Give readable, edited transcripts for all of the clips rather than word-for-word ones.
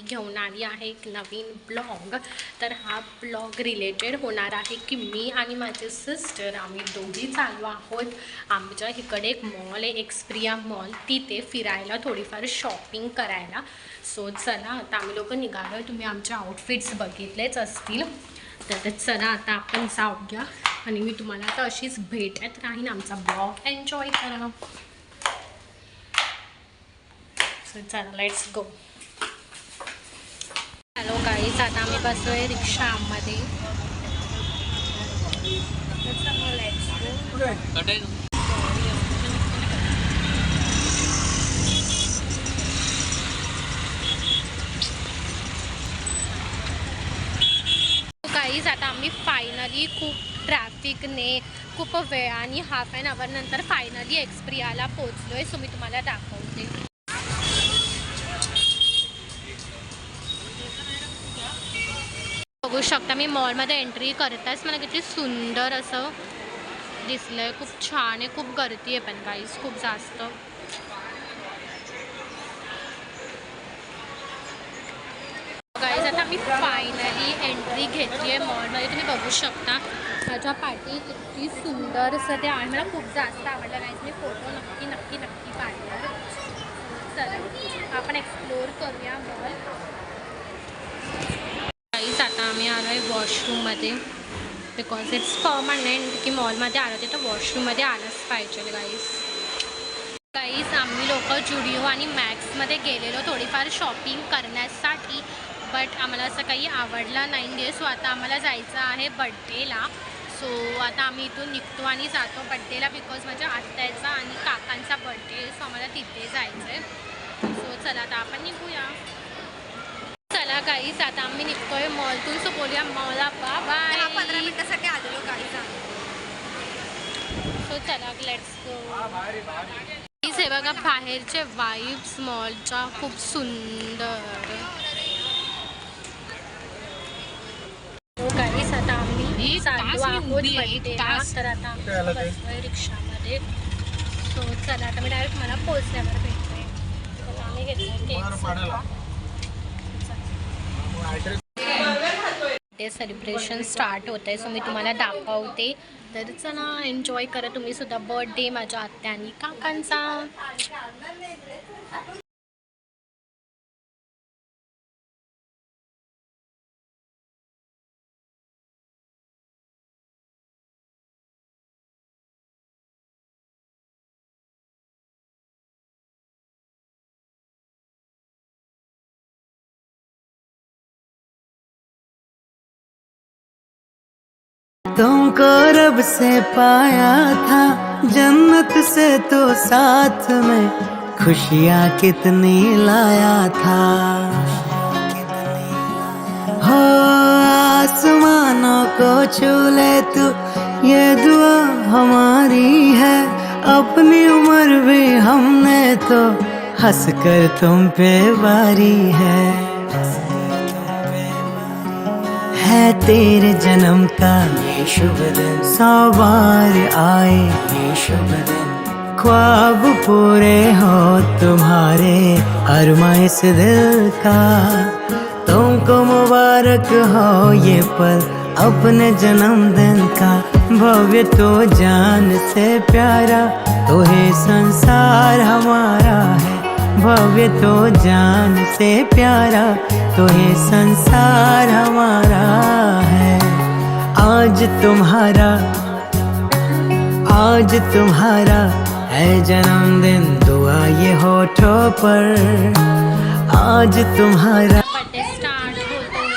घेऊन आली आहे एक नवीन ब्लॉग। तर हा ब्लॉग रिलेटेड होणार आहे की मी आणि माझे सिस्टर आम्ही दोघी चाललो आहोत आमच्या इकडे एक मॉल आहे एक्सप्रिया मॉल, तिथे फिरायला थोडीफार शॉपिंग करायला। सो चला आता आम्ही लोक निघालो। तुम्ही आमचे आउटफिट्स बघितलेच असतील, तर चला आता आपण जाऊया आणि मी तुम्हाला आता अशीच भेटत राहीन। आमचा ब्लॉग एन्जॉय करा। सो चला लेट्स गो। हॅलो गाईज, आता आम्ही बसलोय रिक्षामध्ये। गाईज आता आम्ही फायनली खूप ट्रॅफिकने खूप वेळाने हाफ ॲन आवर नंतर फायनली एक्सप्रियाला पोहोचलोय। सो मी तुम्हाला दाखवते। बघू शकता मी मॉलमध्ये एंट्री करताच मला किती सुंदर असं दिसलंय, खूप छान आहे, खूप गर्दी आहे पण गाईज खूप जास्त। गाईज आता मी फायनली एंट्री घेतली आहे मॉलमध्ये। तुम्ही बघू शकता माझ्या पाठी इतकी सुंदर असं ते आहे, मला खूप जास्त आवडलं गाईज। मी फोटो नक्की काढणार। चला आपण एक्सप्लोर करूया मॉल। गाईज आता आम्ही आलो आहे वॉशरूममध्ये, बिकॉज इट्स परमनंट की मॉलमध्ये आलो तर वॉशरूममध्ये आलंच पाहिजे गाईज आम्ही लोक जुडिओ आणि मॅक्समध्ये गेलेलो थोडीफार शॉपिंग करण्यासाठी, बट आम्हाला असं काही आवडलं नाही आहे। सो आता आम्हाला जायचं आहे बड्डेला। सो आता आम्ही इथून निघतो आणि जातो बड्डेला, बिकॉज माझ्या आत्याचा आणि काकांचा बड्डे, सो आम्हाला तिथे जायचं आहे। सो चला आता आपण निघूया। चला गाईज आता आम्ही निघतोय मॉलतून। सो बोलूया मॉलला बाय। 15 मिनिटासाठी आलेलो गाईज। सो चला लेट्स गो। हे बघा बाहेरचे वाइब्स मॉलच्या खूप सुंदर। गाईज आता आम्ही चाललो आहोत बड्डेला, तर आता आम्ही बसलोय रिक्षामध्ये। सो चला आता मी डायरेक्ट मला पोहोचल्यावर भेटतोय। तर आम्ही घेतलं ते सेलिब्रेशन स्टार्ट होत आहे। सो मी तुम्हाला दाखवते, तर चला एन्जॉय करा तुम्ही सुद्धा बर्थडे माझ्या आत्या आणि काकांचा। तुमको रब से पाया था, जन्नत से तो साथ में खुशियाँ कितनी लाया था। हो आसमानों को छू ले तू, ये दुआ हमारी है। अपनी उम्र भी हमने तो हंस कर तुम पे वारी है तेरे जन्म का ये शुभ दिन, 100 बार आए ये शुभ दिन, ख्वाब पूरे हो तुम्हारे अरमां इस दिल का। तुमको मुबारक हो ये पल अपने जन्मदिन का। भव्य तो जान से प्यारा, तो ही संसार हमारा है। भव्य तो जान से प्यारा, तो ये संसार हमारा है। आज तुम्हारा है जन्मदिन, दुआ ये होठों पर। आज तुम्हारा बर्थडे स्टार्ट होतोय।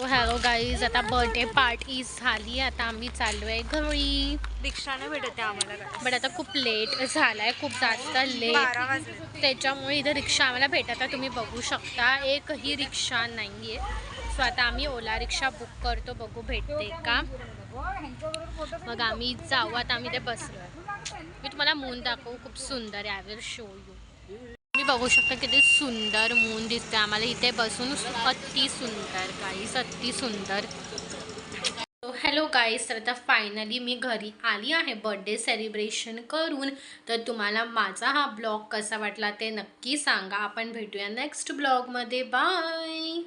हॅलो गाईज, आता बर्थडे पार्टी झाली. आता आम्ही चाललो आहे घरी. रिक्षाने भेटते आम्हाला. बट आता खूप लेट झाला आहे, खूप जास्त लेट. त्याच्यामुळे इथं रिक्षा आम्हाला भेटत आहे. तुम्ही बघू शकता एकही रिक्षा नाही आहे. सो आता आम्ही ओला रिक्षा बुक करतो, बघू भेटते का. मग आम्ही जाऊ. आता आम्ही ते बसलो आहे. मी तुम्हाला मून दाखवू, खूप सुंदर आहे. I will show you. तुम्ही बघू शकता किती सुंदर मून दिसते आम्हाला इथे बसून. अति सुंदर गाईस, अति सुंदर. हॅलो गाईस, तर आता फायनली मी घरी आली आहे बर्थडे सेलिब्रेशन करून. तर तुम्हाला माझा हा ब्लॉग कसा वाटला ते नक्की सांगा. आपण भेटूया नेक्स्ट ब्लॉगमध्ये. बाय.